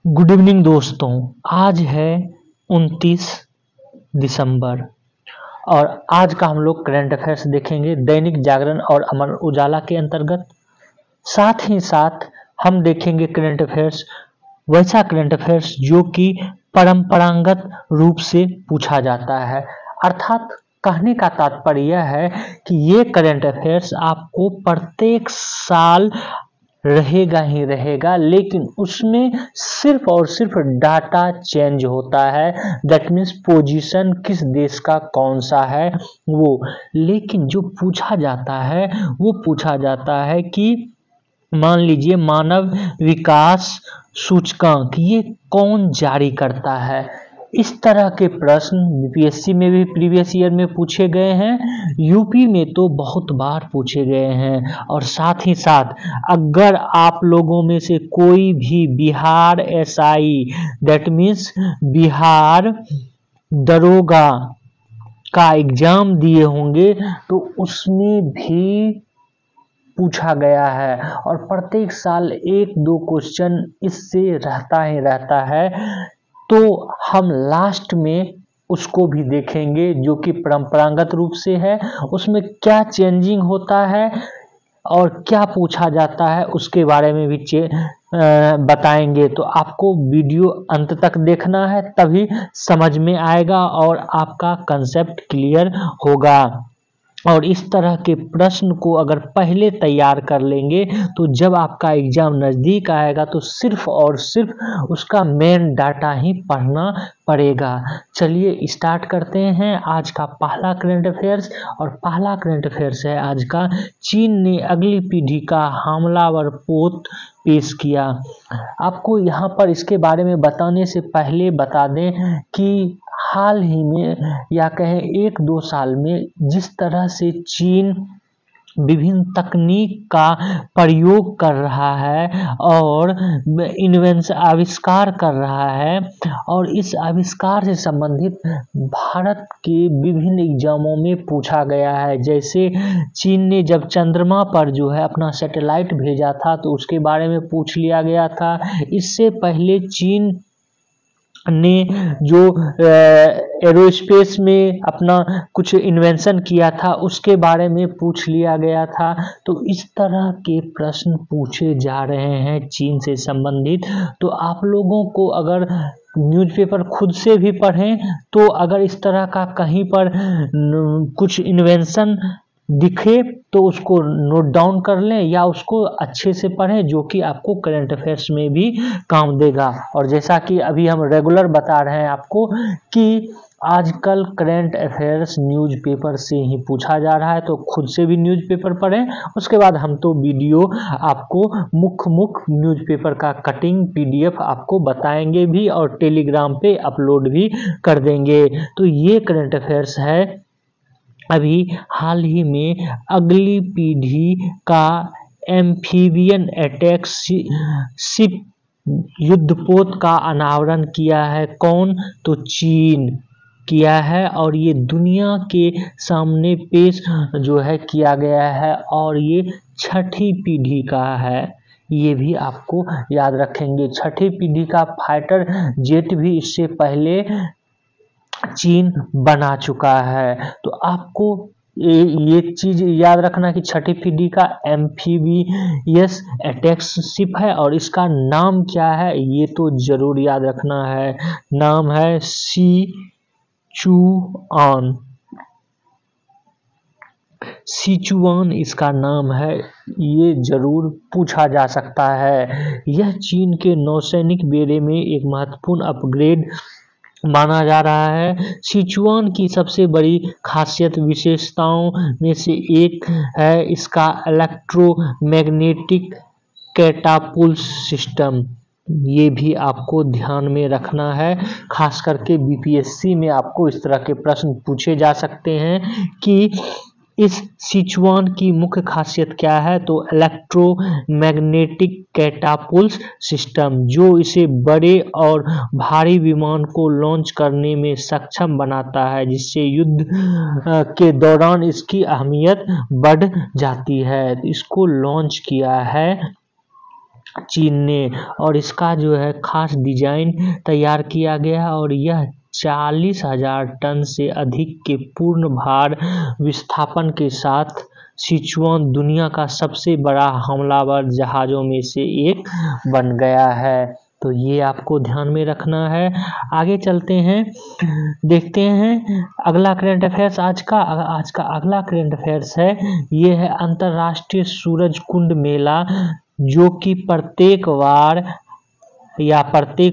Good evening दोस्तों। आज है 29 दिसंबर और आज का हम लोग करंट अफेयर्स देखेंगे दैनिक जागरण और अमर उजाला के अंतर्गत। साथ ही साथ हम देखेंगे करंट अफेयर्स, वैसा करंट अफेयर्स जो कि परंपरागत रूप से पूछा जाता है। अर्थात कहने का तात्पर्य यह है कि ये करंट अफेयर्स आपको प्रत्येक साल रहेगा ही रहेगा, लेकिन उसमें सिर्फ और सिर्फ डाटा चेंज होता है। दैट मीन्स पोजीशन किस देश का कौन सा है वो, लेकिन जो पूछा जाता है वो पूछा जाता है कि मान लीजिए मानव विकास सूचकांक ये कौन जारी करता है। इस तरह के प्रश्न बीपीएससी में भी प्रीवियस ईयर में पूछे गए हैं, यूपी में तो बहुत बार पूछे गए हैं। और साथ ही साथ अगर आप लोगों में से कोई भी Bihar SI that means Bihar दरोगा का एग्जाम दिए होंगे तो उसमें भी पूछा गया है और प्रत्येक साल एक दो क्वेश्चन इससे रहता ही रहता है। तो हम लास्ट में उसको भी देखेंगे जो कि परंपरागत रूप से है, उसमें क्या चेंजिंग होता है और क्या पूछा जाता है उसके बारे में भी बताएंगे। तो आपको वीडियो अंत तक देखना है, तभी समझ में आएगा और आपका कंसेप्ट क्लियर होगा। और इस तरह के प्रश्न को अगर पहले तैयार कर लेंगे तो जब आपका एग्जाम नज़दीक आएगा तो सिर्फ और सिर्फ उसका मेन डाटा ही पढ़ना पड़ेगा। चलिए स्टार्ट करते हैं आज का पहला करंट अफेयर्स। और पहला करंट अफेयर्स है आज का, चीन ने अगली पीढ़ी का हमलावर पोत पेश किया। आपको यहाँ पर इसके बारे में बताने से पहले बता दें कि हाल ही में या कहें एक दो साल में जिस तरह से चीन विभिन्न तकनीक का प्रयोग कर रहा है और आविष्कार कर रहा है, और इस आविष्कार से संबंधित भारत के विभिन्न एग्जामों में पूछा गया है। जैसे चीन ने जब चंद्रमा पर जो है अपना सैटेलाइट भेजा था तो उसके बारे में पूछ लिया गया था। इससे पहले चीन ने जो एरोस्पेस में अपना कुछ इन्वेंशन किया था उसके बारे में पूछ लिया गया था। तो इस तरह के प्रश्न पूछे जा रहे हैं चीन से संबंधित। तो आप लोगों को अगर न्यूज़पेपर खुद से भी पढ़ें तो अगर इस तरह का कहीं पर कुछ इन्वेंशन दिखे तो उसको नोट डाउन कर लें या उसको अच्छे से पढ़ें, जो कि आपको करंट अफेयर्स में भी काम देगा। और जैसा कि अभी हम रेगुलर बता रहे हैं आपको कि आजकल करंट अफेयर्स न्यूज़पेपर से ही पूछा जा रहा है, तो खुद से भी न्यूज़पेपर पढ़ें। उसके बाद हम तो वीडियो आपको मुख्य न्यूज़पेपर का कटिंग पीडीएफ आपको बताएंगे भी और टेलीग्राम पे अपलोड भी कर देंगे। तो ये करंट अफेयर्स है अभी हाल ही में अगली पीढ़ी का एम्फीबियन अटैक शिप युद्धपोत का अनावरण किया है। कौन? तो चीन किया है और ये दुनिया के सामने पेश जो है किया गया है और ये छठी पीढ़ी का है। ये भी आपको याद रखेंगे। छठी पीढ़ी का फाइटर जेट भी इससे पहले चीन बना चुका है। तो आपको ये चीज याद रखना कि छठी पीढ़ी का एम्फीबियस अटैक शिप है और इसका नाम क्या है ये तो जरूर याद रखना है। नाम है सिचुआन इसका नाम है, ये जरूर पूछा जा सकता है। यह चीन के नौसैनिक बेड़े में एक महत्वपूर्ण अपग्रेड माना जा रहा है। सिचुआन की सबसे बड़ी खासियत विशेषताओं में से एक है इसका इलेक्ट्रोमैग्नेटिक कैटापुल्ट सिस्टम। ये भी आपको ध्यान में रखना है, खास करके बीपीएससी में आपको इस तरह के प्रश्न पूछे जा सकते हैं कि इस सिचुआन की मुख्य खासियत क्या है। तो इलेक्ट्रोमैग्नेटिक कैटापुल्ट सिस्टम जो इसे बड़े और भारी विमान को लॉन्च करने में सक्षम बनाता है, जिससे युद्ध के दौरान इसकी अहमियत बढ़ जाती है। इसको लॉन्च किया है चीन ने, और इसका जो है खास डिजाइन तैयार किया गया और यह 40,000 टन से अधिक के पूर्ण भार विस्थापन के साथ सिचुआन दुनिया का सबसे बड़ा हमलावर जहाज़ों में से एक बन गया है। तो ये आपको ध्यान में रखना है। आगे चलते हैं, देखते हैं अगला करंट अफेयर्स। आज का अगला करंट अफेयर्स है, ये है अंतर्राष्ट्रीय सूरज कुंड मेला, जो कि प्रत्येक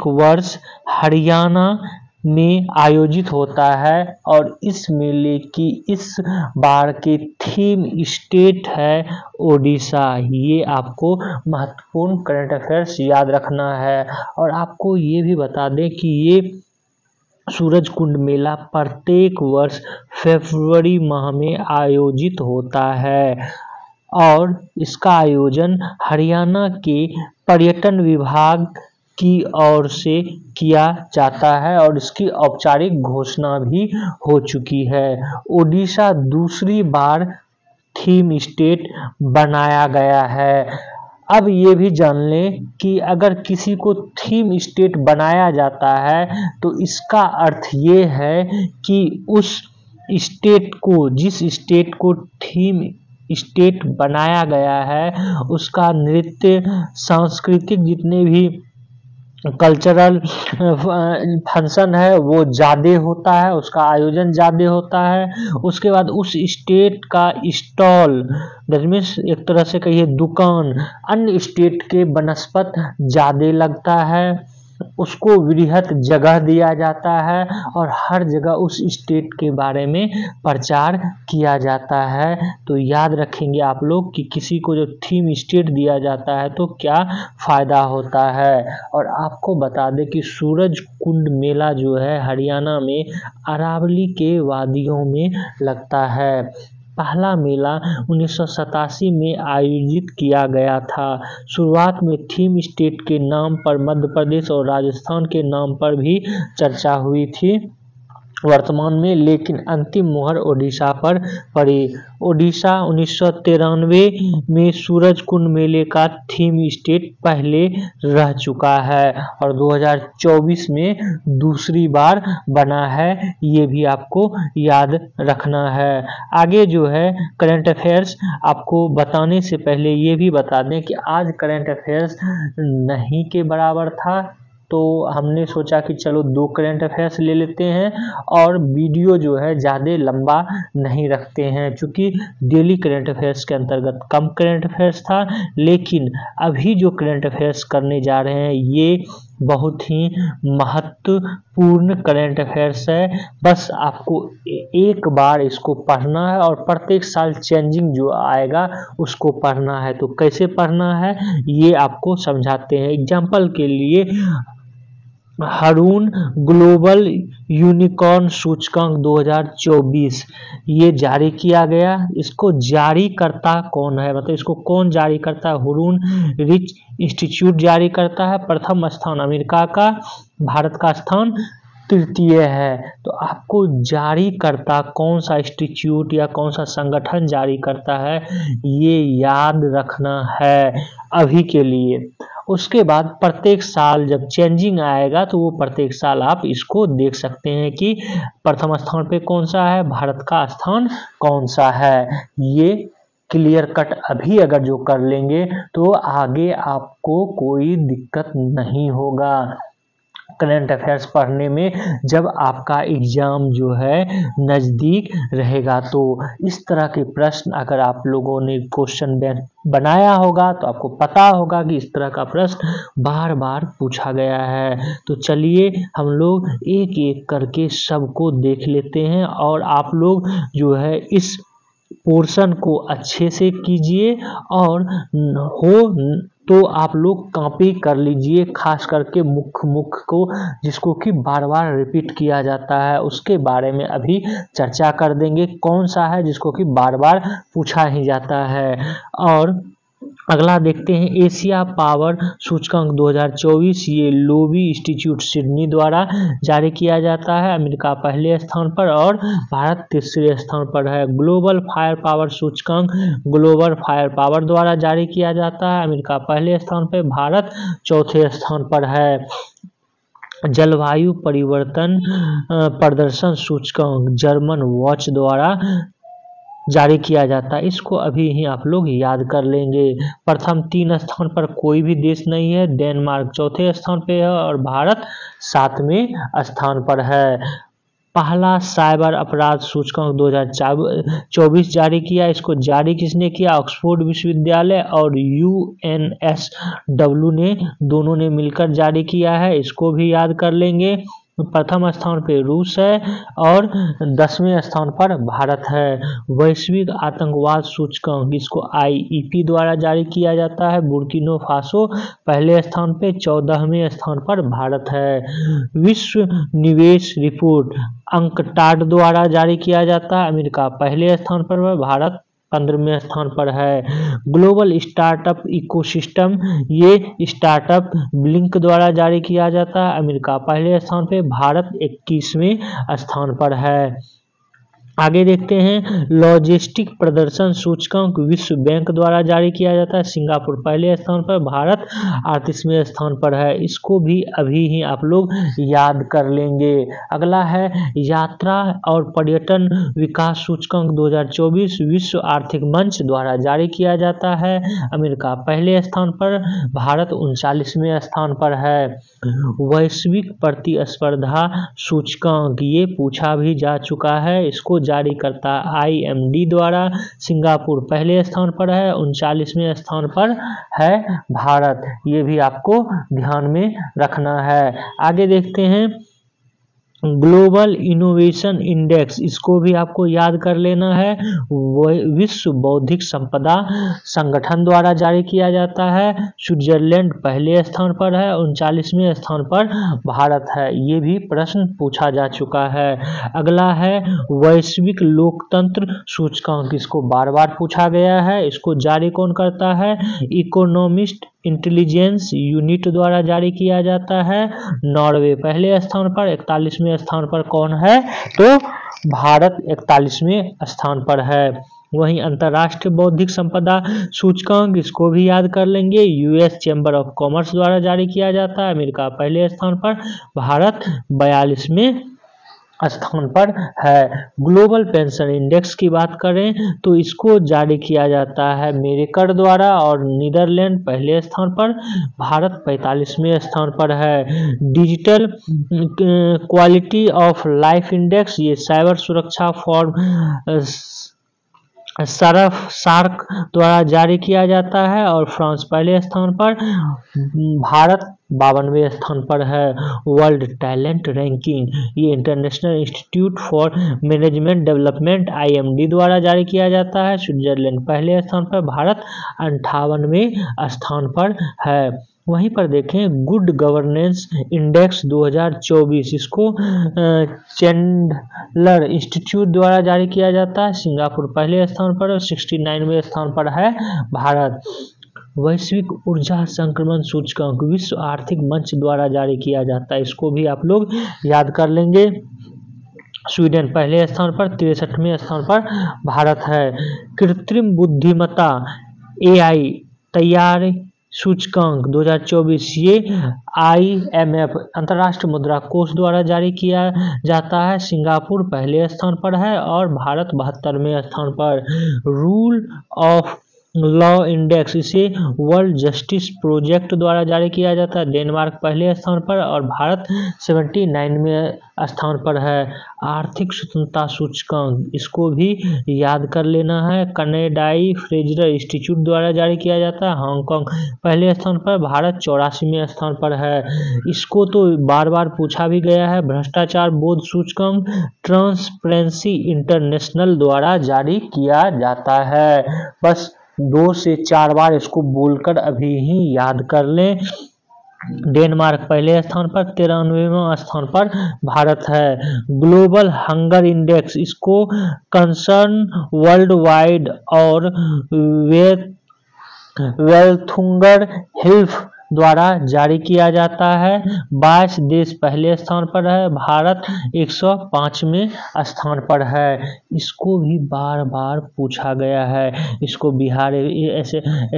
वर्ष हरियाणा में आयोजित होता है और इस मेले की इस बार के थीम स्टेट है ओडिशा। ये आपको महत्वपूर्ण करंट अफेयर्स याद रखना है। और आपको ये भी बता दें कि ये सूरज कुंड मेला प्रत्येक वर्ष फरवरी माह में आयोजित होता है और इसका आयोजन हरियाणा के पर्यटन विभाग की ओर से किया जाता है और इसकी औपचारिक घोषणा भी हो चुकी है। ओडिशा दूसरी बार थीम स्टेट बनाया गया है। अब ये भी जान लें कि अगर किसी को थीम स्टेट बनाया जाता है तो इसका अर्थ ये है कि उस स्टेट को, जिस स्टेट को थीम स्टेट बनाया गया है, उसका नृत्य, सांस्कृतिक जितने भी कल्चरल फंक्शन है वो ज़्यादा होता है, उसका आयोजन ज़्यादा होता है। उसके बाद उस स्टेट का स्टॉल, दैट मीन्स एक तरह से कहिए दुकान, अन्य स्टेट के बनस्पत ज़्यादा लगता है, उसको वृहत जगह दिया जाता है और हर जगह उस स्टेट के बारे में प्रचार किया जाता है। तो याद रखेंगे आप लोग कि किसी को जो थीम स्टेट दिया जाता है तो क्या फ़ायदा होता है। और आपको बता दें कि सूरज कुंड मेला जो है हरियाणा में अरावली के वादियों में लगता है। पहला मेला 1987 में आयोजित किया गया था। शुरुआत में थीम स्टेट के नाम पर मध्य प्रदेश और राजस्थान के नाम पर भी चर्चा हुई थी वर्तमान में, लेकिन अंतिम मुहर ओडिशा पर पड़ी। ओडिशा 1993 में सूरज कुंड मेले का थीम स्टेट पहले रह चुका है और 2024 में दूसरी बार बना है। ये भी आपको याद रखना है। आगे जो है करंट अफेयर्स आपको बताने से पहले ये भी बता दें कि आज करंट अफेयर्स नहीं के बराबर था, तो हमने सोचा कि चलो 2 करंट अफेयर्स ले लेते हैं और वीडियो जो है ज़्यादा लंबा नहीं रखते हैं, क्योंकि डेली करंट अफेयर्स के अंतर्गत कम करंट अफेयर्स था। लेकिन अभी जो करंट अफेयर्स करने जा रहे हैं ये बहुत ही महत्वपूर्ण करंट अफेयर्स है। बस आपको एक बार इसको पढ़ना है और प्रत्येक साल चेंजिंग जो आएगा उसको पढ़ना है। तो कैसे पढ़ना है ये आपको समझाते हैं। एग्जाम्पल के लिए हरून ग्लोबल यूनिकॉर्न सूचकांक 2024 ये जारी किया गया। इसको जारी करता कौन है, मतलब इसको कौन जारी करता है? हरून रिच इंस्टीट्यूट जारी करता है। प्रथम स्थान अमेरिका का, भारत का स्थान तृतीय है। तो आपको जारी करता कौन सा इंस्टीट्यूट या कौन सा संगठन जारी करता है ये याद रखना है अभी के लिए। उसके बाद प्रत्येक साल जब चेंजिंग आएगा तो वो प्रत्येक साल आप इसको देख सकते हैं कि प्रथम स्थान पे कौन सा है, भारत का स्थान कौन सा है। ये क्लियर कट अभी अगर जो कर लेंगे तो आगे आपको कोई दिक्कत नहीं होगा करंट अफेयर्स पढ़ने में जब आपका एग्जाम जो है नज़दीक रहेगा। तो इस तरह के प्रश्न अगर आप लोगों ने क्वेश्चन बैंक बनाया होगा तो आपको पता होगा कि इस तरह का प्रश्न बार बार पूछा गया है। तो चलिए हम लोग एक एक करके सबको देख लेते हैं और आप लोग जो है इस पोर्शन को अच्छे से कीजिए और हो तो आप लोग कॉपी कर लीजिए, खास करके मुख्य को जिसको कि बार बार रिपीट किया जाता है उसके बारे में अभी चर्चा कर देंगे। कौन सा है जिसको कि बार बार पूछा ही जाता है। और अगला देखते हैं एशिया पावर सूचकांक 2024। ये लोबी इंस्टीट्यूट सिडनी द्वारा जारी किया जाता है। अमेरिका पहले स्थान पर और भारत तीसरे स्थान पर है। ग्लोबल फायर पावर सूचकांक ग्लोबल फायर पावर द्वारा जारी किया जाता है। अमेरिका पहले स्थान पर, भारत चौथे स्थान पर है। जलवायु परिवर्तन प्रदर्शन सूचकांक जर्मन वॉच द्वारा जारी किया जाता है। इसको अभी ही आप लोग याद कर लेंगे। प्रथम 3 स्थान पर कोई भी देश नहीं है। डेनमार्क चौथे स्थान पे है और भारत 7वें स्थान पर है। पहला साइबर अपराध सूचकांक 2024 जारी किया। इसको जारी किसने किया? ऑक्सफोर्ड विश्वविद्यालय और UNSW ने, दोनों ने मिलकर जारी किया है। इसको भी याद कर लेंगे। प्रथम स्थान पे रूस है और 10वें स्थान पर भारत है। वैश्विक आतंकवाद सूचकांक, इसको IEP द्वारा जारी किया जाता है। बुर्किना फासो पहले स्थान पे, 14वें स्थान पर भारत है। विश्व निवेश रिपोर्ट अंकटाड द्वारा जारी किया जाता है। अमेरिका पहले स्थान पर है, भारत 15वें स्थान पर है। ग्लोबल स्टार्टअप इकोसिस्टम, ये स्टार्टअप ब्लिंक द्वारा जारी किया जाता है। अमेरिका पहले स्थान पे, भारत 21वें स्थान पर है। आगे देखते हैं लॉजिस्टिक प्रदर्शन सूचकांक विश्व बैंक द्वारा जारी किया जाता है। सिंगापुर पहले स्थान पर, भारत 38वें स्थान पर है। इसको भी अभी ही आप लोग याद कर लेंगे। अगला है यात्रा और पर्यटन विकास सूचकांक 2024 विश्व आर्थिक मंच द्वारा जारी किया जाता है। अमेरिका पहले स्थान पर, भारत 39वें स्थान पर है। वैश्विक प्रतिस्पर्धा सूचकांक, ये पूछा भी जा चुका है। इसको जारी करता IMD द्वारा। सिंगापुर पहले स्थान पर है, 39वें स्थान पर है भारत। ये भी आपको ध्यान में रखना है। आगे देखते हैं ग्लोबल इनोवेशन इंडेक्स, इसको भी आपको याद कर लेना है। विश्व बौद्धिक संपदा संगठन द्वारा जारी किया जाता है। स्विट्जरलैंड पहले स्थान पर है, 39वें स्थान पर भारत है। ये भी प्रश्न पूछा जा चुका है। अगला है वैश्विक लोकतंत्र सूचकांक, इसको बार बार पूछा गया है। इसको जारी कौन करता है? इकोनॉमिस्ट इंटेलिजेंस यूनिट द्वारा जारी किया जाता है। नॉर्वे पहले स्थान पर, 41वें स्थान पर कौन है? तो भारत 41वें स्थान पर है। वहीं अंतर्राष्ट्रीय बौद्धिक संपदा सूचकांक, इसको भी याद कर लेंगे। US चैम्बर ऑफ कॉमर्स द्वारा जारी किया जाता है। अमेरिका पहले स्थान पर, भारत 42वें स्थान पर है। ग्लोबल पेंशन इंडेक्स की बात करें तो इसको जारी किया जाता है मेरिकर द्वारा और नीदरलैंड पहले स्थान पर, भारत 45वें स्थान पर है। Digital quality of life index, ये साइबर सुरक्षा फॉर्म सार्क द्वारा जारी किया जाता है और फ्रांस पहले स्थान पर, भारत 52वें स्थान पर है। वर्ल्ड टैलेंट रैंकिंग, ये international institute for management development IMD द्वारा जारी किया जाता है। स्विट्जरलैंड पहले स्थान पर, भारत 58वें स्थान पर है। वहीं पर देखें गुड गवर्नेंस इंडेक्स 2024, इसको चैंडलर इंस्टीट्यूट द्वारा जारी किया जाता है। सिंगापुर पहले स्थान पर और 69वें स्थान पर है भारत। वैश्विक ऊर्जा संक्रमण सूचकांक विश्व आर्थिक मंच द्वारा जारी किया जाता है। इसको भी आप लोग याद कर लेंगे। स्वीडन पहले स्थान पर, 63वें स्थान पर भारत है। कृत्रिम बुद्धिमत्ता AI तैयारी सूचकांक 2024, ये IMF अंतर्राष्ट्रीय मुद्रा कोष द्वारा जारी किया जाता है। सिंगापुर पहले स्थान पर है और भारत 72वें स्थान पर। रूल ऑफ लॉ इंडेक्स, इसे वर्ल्ड जस्टिस प्रोजेक्ट द्वारा जारी किया जाता है। डेनमार्क पहले स्थान पर और भारत 79वें स्थान पर है। आर्थिक स्वतंत्रता सूचकांक, इसको भी याद कर लेना है। कनाडाई फ्रेजर इंस्टीट्यूट द्वारा जारी किया जाता है। हांगकांग पहले स्थान पर, भारत 84वें स्थान पर है। इसको तो बार बार पूछा भी गया है। भ्रष्टाचार बोध सूचकांक ट्रांसपेरेंसी इंटरनेशनल द्वारा जारी किया जाता है। बस 2 से 4 बार इसको बोलकर अभी ही याद कर लें। डेनमार्क पहले स्थान पर, 93वें स्थान पर भारत है। ग्लोबल हंगर इंडेक्स, इसको कंसर्न वर्ल्ड वाइड और वेलथुंगर हिल्फ द्वारा जारी किया जाता है। 22 देश पहले स्थान पर है, भारत 105वें स्थान पर है। इसको भी बार बार पूछा गया है, इसको बिहार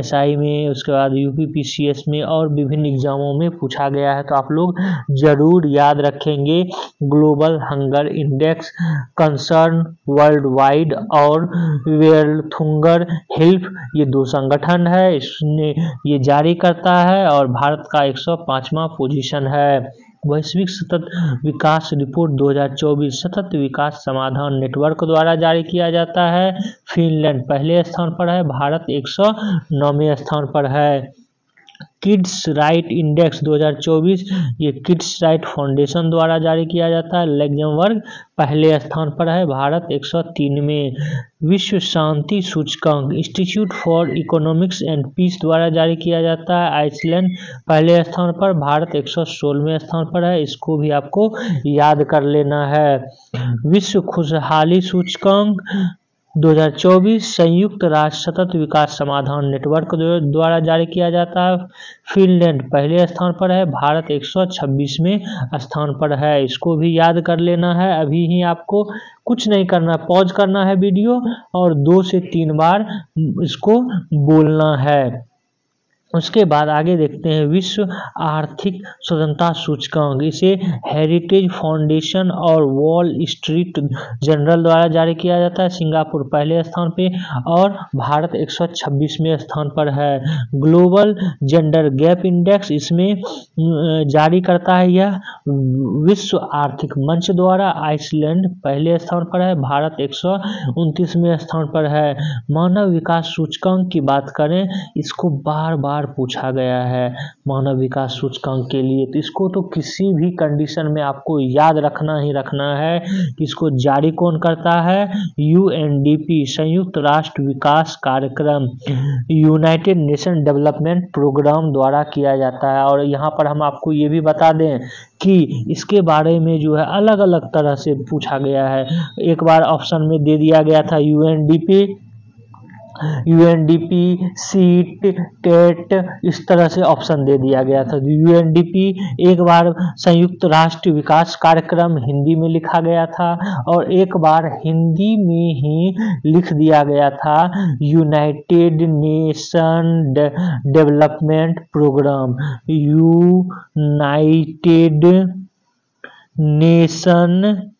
SI में, उसके बाद UPPCS में और विभिन्न एग्जामों में पूछा गया है, तो आप लोग जरूर याद रखेंगे। Global hunger index, concern world wide और वेलथुंगर हिल्फ, ये दो संगठन है, इसने ये जारी करता है और भारत का 105वां पोजीशन है। वैश्विक सतत विकास रिपोर्ट 2024 सतत विकास समाधान नेटवर्क द्वारा जारी किया जाता है। फिनलैंड पहले स्थान पर है, भारत 109वें स्थान पर है। किड्स राइट इंडेक्स 2024, ये किड्स राइट फाउंडेशन द्वारा जारी किया जाता है। लग्जमबर्ग पहले स्थान पर है, भारत 103वें। विश्व शांति सूचकांक institute for economics and peace द्वारा जारी किया जाता है। आइसलैंड पहले स्थान पर, भारत 116वें स्थान पर है, इसको भी आपको याद कर लेना है। विश्व खुशहाली सूचकांक 2024 संयुक्त राष्ट्र सतत विकास समाधान नेटवर्क द्वारा जारी किया जाता है। फिनलैंड पहले स्थान पर है, भारत 126वें स्थान पर है, इसको भी याद कर लेना है। अभी ही आपको कुछ नहीं करना, पॉज करना है वीडियो और 2 से 3 बार इसको बोलना है। उसके बाद आगे देखते हैं विश्व आर्थिक स्वतंत्रता सूचकांक, इसे हेरिटेज फाउंडेशन और वॉल स्ट्रीट जर्नल द्वारा जारी किया जाता है। सिंगापुर पहले स्थान पे और भारत 126वें स्थान पर है। ग्लोबल जेंडर गैप इंडेक्स, इसमें जारी करता है यह विश्व आर्थिक मंच द्वारा। आइसलैंड पहले स्थान पर है, भारत 129वें स्थान पर है। मानव विकास सूचकांक की बात करें, इसको बार बार पूछा गया है मानव विकास सूचकांक के लिए, तो इसको तो किसी भी कंडीशन में आपको याद रखना ही रखना है कि इसको जारी कौन करता है। UNDP संयुक्त राष्ट्र विकास कार्यक्रम, यूनाइटेड नेशन डेवलपमेंट प्रोग्राम द्वारा किया जाता है। और यहाँ पर हम आपको ये भी बता दें कि इसके बारे में जो है अलग अलग तरह से पूछा गया है। एक बार ऑप्शन में दे दिया गया था UNDP सीट टेट, इस तरह से ऑप्शन दे दिया गया था। UNDP एक बार संयुक्त राष्ट्र विकास कार्यक्रम हिंदी में लिखा गया था और एक बार हिंदी में ही लिख दिया गया था united nation development programme, united nation,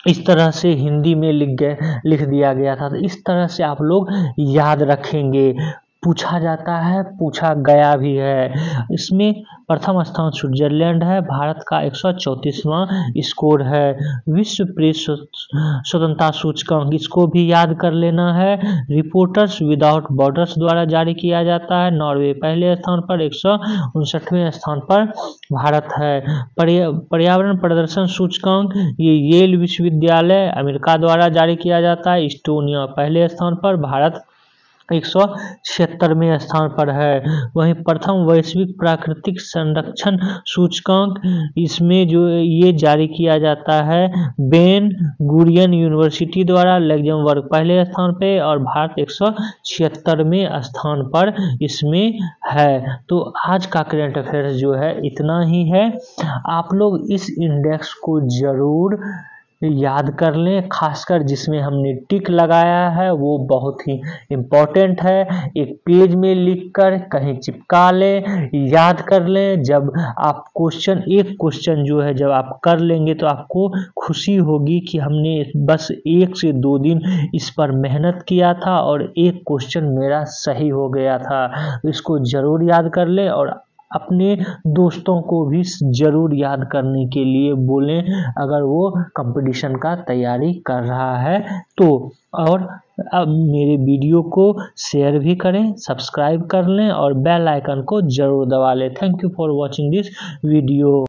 इस तरह से हिंदी में लिख दिया गया था। तो इस तरह से आप लोग याद रखेंगे, पूछा जाता है, पूछा गया भी है। इसमें प्रथम स्थान स्विट्जरलैंड है, भारत का 134वां स्कोर है। विश्व प्रेस स्वतंत्रता सूचकांक, इसको भी याद कर लेना है, रिपोर्टर्स विदाउट बॉर्डर्स द्वारा जारी किया जाता है। नॉर्वे पहले स्थान पर, 159वें स्थान पर भारत है। पर्यावरण प्रदर्शन सूचकांक, ये येल विश्वविद्यालय अमेरिका द्वारा जारी किया जाता है। इस्टोनिया पहले स्थान पर, भारत 176वें स्थान पर है। वहीं प्रथम वैश्विक प्राकृतिक संरक्षण सूचकांक, इसमें जो ये जारी किया जाता है बेन गुरियन यूनिवर्सिटी द्वारा, लग्जमबर्ग पहले स्थान पे और भारत 176वें स्थान पर इसमें है। तो आज का करंट अफेयर्स जो है इतना ही है। आप लोग इस इंडेक्स को जरूर याद कर लें, खासकर जिसमें हमने टिक लगाया है वो बहुत ही इम्पोर्टेंट है। एक पेज में लिखकर कहीं चिपका लें, याद कर लें। जब आप एक क्वेश्चन जो है जब आप कर लेंगे तो आपको खुशी होगी कि हमने बस 1 से 2 दिन इस पर मेहनत किया था और एक क्वेश्चन मेरा सही हो गया था। इसको जरूर याद कर लें और अपने दोस्तों को भी जरूर याद करने के लिए बोलें अगर वो कंपटीशन का तैयारी कर रहा है तो। और अब मेरे वीडियो को शेयर भी करें, सब्सक्राइब कर लें और बेल आइकन को जरूर दबा लें। Thank you for watching this video.